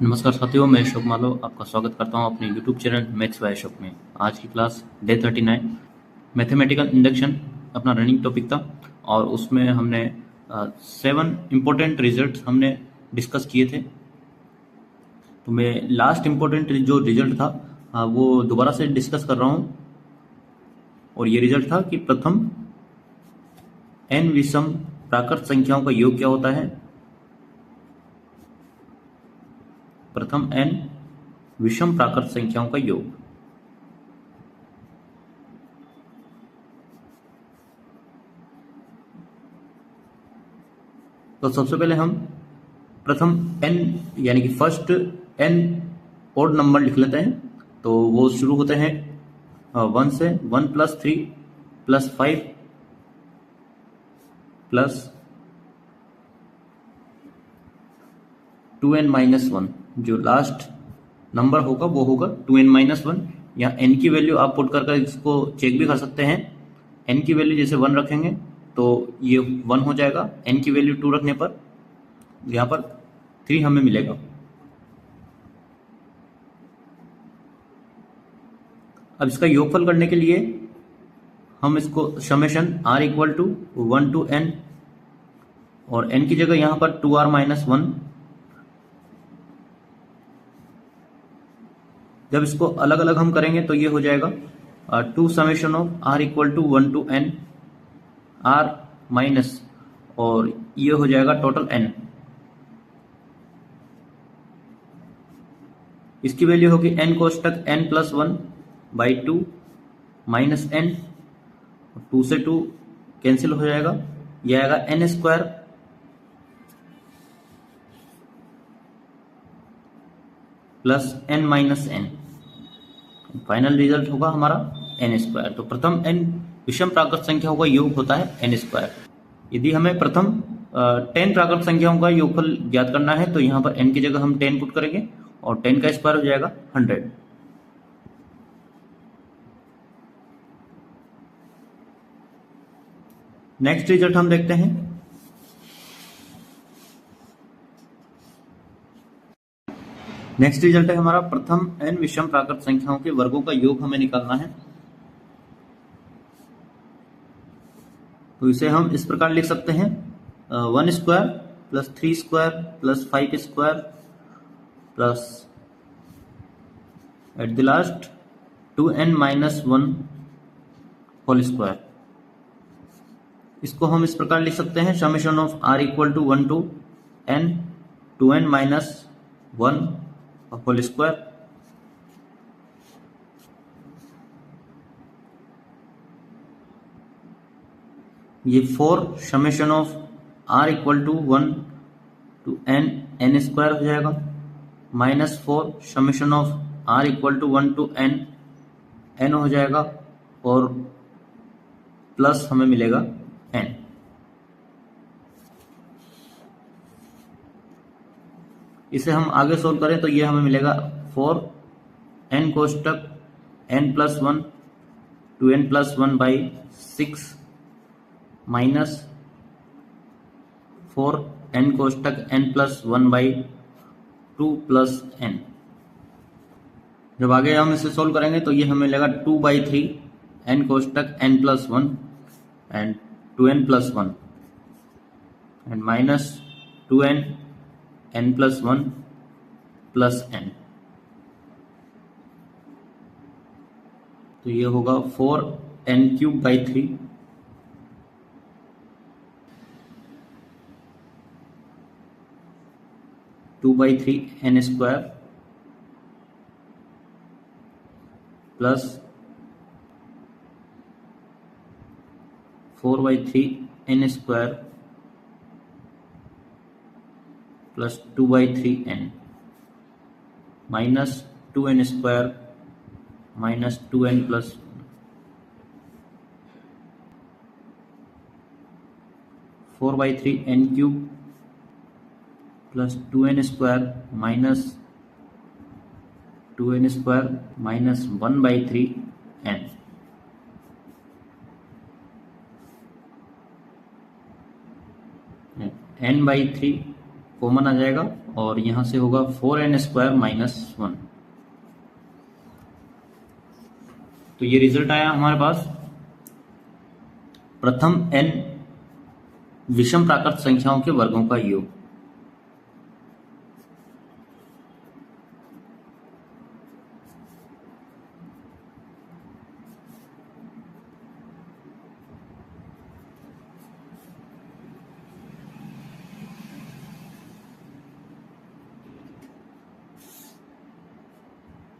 नमस्कार साथियों, मैं अशोक मालव आपका स्वागत करता हूं अपने YouTube channel maths by Ashok में। आज की क्लास डे 39 मैथमेटिकल इंडक्शन अपना रनिंग टॉपिक था और उसमें हमने 7 इम्पोर्टेंट रिजल्ट्स हमने डिस्कस किए थे। तो मैं लास्ट इम्पोर्टेंट जो रिजल्ट था वो दोबारा से डिस्कस कर रहा हूं और ये रिजल्ट था कि प्रथम n विषम प्राकृत संख्याओं का योग क्या होता है। प्रथम n विषम प्राकृत संख्याओं का योग। तो सबसे पहले हम प्रथम n यानी कि फर्स्ट n ओड नंबर लिख लेते हैं। तो वो शुरू होते हैं 1 से। 1 + 3 + 5 + 2n - 1। जो लास्ट नंबर होगा वो होगा 2n - 1। यहाँ n की वैल्यू आप पुट कर इसको चेक भी कर सकते हैं। n की वैल्यू जैसे 1 रखेंगे तो ये 1 हो जाएगा। n की वैल्यू 2 रखने पर यहाँ पर 3 हमें मिलेगा। अब इसका योगफल करने के लिए हम इसको समेशन r = 1 to n और n की जगह यहाँ पर 2r - 1। जब इसको अलग अलग हम करेंगे तो ये हो जाएगा 2 summation of r = 1 to n r minus और ये हो जाएगा टोटल n। इसकी वैल्यू होगी n कोष्टक n + 1/2 माइनस n। 2 से 2 कैंसिल हो जाएगा, यह आएगा n² + n - n। Final result होगा हमारा n²। तो प्रथम n विषम प्राकृत संख्याओं का योग होता है n²। यदि हमें प्रथम 10 प्राकृत संख्याओं का योगफल ज्ञात करना है तो यहाँ पर n की जगह हम 10 पुट करेंगे और 10 का स्क्वायर हो जाएगा 100। नेक्स्ट रिजल्ट हम देखते हैं। नेक्स्ट रिजल्ट है हमारा प्रथम n विषम प्राकृत संख्याओं के वर्गों का योग हमें निकालना है। तो इसे हम इस प्रकार लिख सकते हैं 1² + 3² + 5² plus at the last 2n - 1 whole square. इसको हम इस प्रकार लिख सकते हैं summation of r = 1 to n 2n - 1 whole square. ये 4 summation of r = 1 to n n² हो जाएगा -4 summation of r = 1 to n n हो जाएगा और प्लस हमें मिलेगा n। इसे हम आगे सोल्व करें तो ये हमें मिलेगा 4 n कोष्टक n + 1 2n + 1/6 minus 4 n कोष्टक n + 1/2 + n। जब आगे हम इसे सोल्व करेंगे तो ये हमें मिलेगा 2/3 n कोष्टक n + 1 and 2n + 1 and minus 2n n + 1 + n। तो ये होगा 4n³ 3 2/3 n² plus 4/3 n² plus 2/3 n minus 2n² minus 2n + 4/3 n³ plus 2n² minus 2n² minus 1/3 n। n/3 common आ जाएगा और यहाँ से होगा 4n² - 1। तो ये रिजल्ट आया हमारे पास प्रथम n विषम प्राकृत संख्याओं के वर्गों का योग।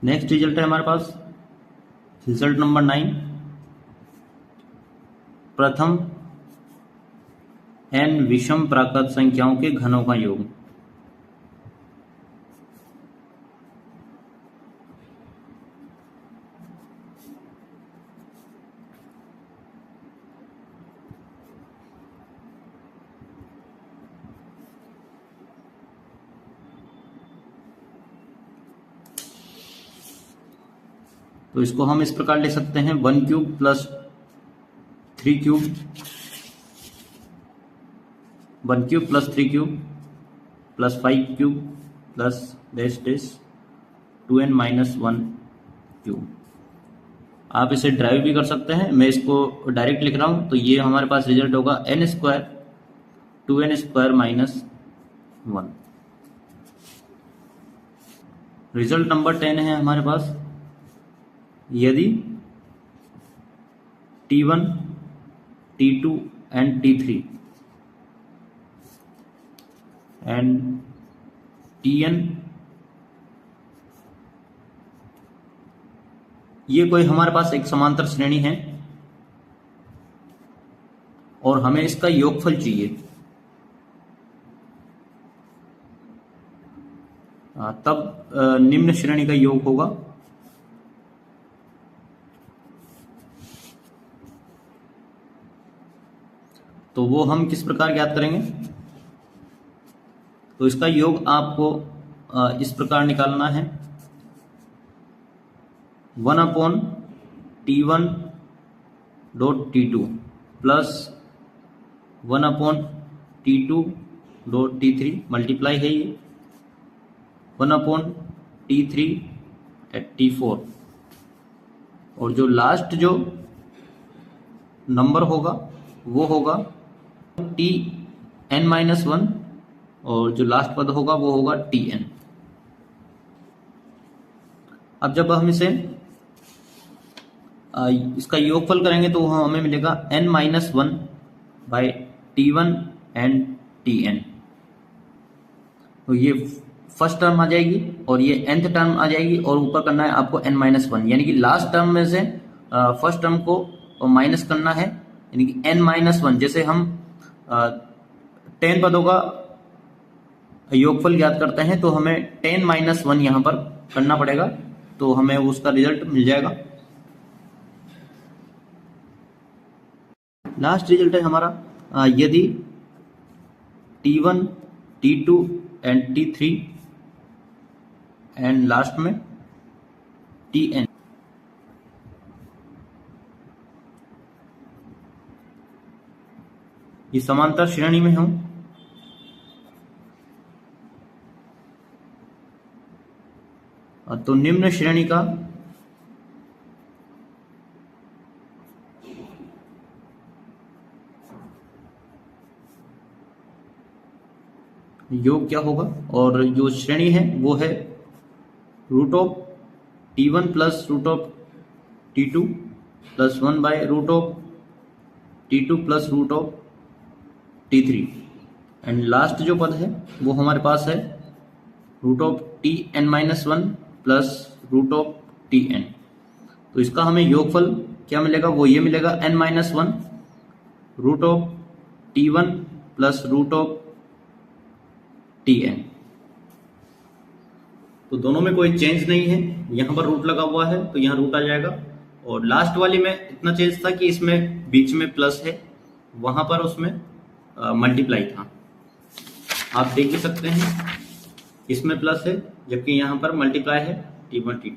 नेक्स्ट रिजल्ट है हमारे पास रिजल्ट नंबर 9, प्रथम n विषम प्राकृत संख्याओं के घनों का योग। तो इसको हम इस प्रकार लिख सकते हैं 1³ + 3³ 1³ + 3³ + 5³ + -2n - 1³। आप इसे ड्राइव भी कर सकते हैं, मैं इसको डायरेक्ट लिख रहा हूं। तो ये हमारे पास रिजल्ट होगा n² 2n² - 1। रिजल्ट नंबर 10 है हमारे पास, यदि T1 T2 and T3 and Tn ये कोई हमारे पास एक समांतर श्रेणी है और हमें इसका योगफल चाहिए, तब निम्न श्रेणी का योग होगा। तो वो हम किस प्रकार ज्ञात करेंगे? तो इसका योग आपको इस प्रकार निकालना है 1/T1.T2 + 1/T2.T3 मल्टीप्लाई है ये 1/T3/T4 और जो लास्ट जो नंबर होगा वो होगा Tn - 1 और जो लास्ट पद होगा वो होगा Tn। अब जब हम इसे इसका योगफल करेंगे तो हमें मिलेगा n - 1/T1 and Tn। तो ये फर्स्ट टर्म आ जाएगी और ये nth टर्म आ जाएगी और ऊपर करना है आपको n - 1, यानी कि लास्ट टर्म में से फर्स्ट टर्म को माइनस करना है, यानी कि n - 1। जैसे हम 10 पदों का योगफल ज्ञात करते हैं तो हमें 10 - 1 यहां पर करना पड़ेगा, तो हमें उसका रिजल्ट मिल जाएगा। लास्ट रिजल्ट है हमारा, यदि T1 T2 and T3 and last में Tn ये समांतर श्रेणी में हूं, तो निम्न श्रेणी का योग क्या होगा, और जो श्रेणी है वो है √T1 + √T2 + 1/√T2 + √T3 and last जो पद है वो हमारे पास है √Tn - 1 + √Tn। तो इसका हमें योगफल क्या मिलेगा, वो ये मिलेगा n - 1 √T1 + √Tn। तो दोनों में कोई चेंज नहीं है, यहाँ पर रूट लगा हुआ है तो यहाँ रूट आ जाएगा, और लास्ट वाली में इतना चेंज था कि इसमें बीच में प्लस है, वहां पर उसमें मल्टीप्लाई था। आप देख ही सकते हैं इसमें प्लस है जबकि यहाँ पर मल्टीप्लाई है T1 T2।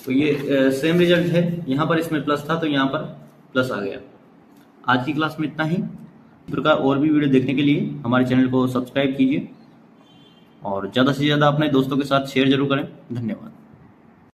तो ये सेम रिजल्ट है, यहाँ पर इसमें प्लस था तो यहाँ पर प्लस आ गया। आज की क्लास में इतना ही। इस प्रकार और भी वीडियो देखने के लिए हमारे चैनल को सब्सक्राइब कीजिए और ज़्यादा से ज़्यादा अपने दोस्तों के साथ शेयर जरूर करें। धन्यवाद।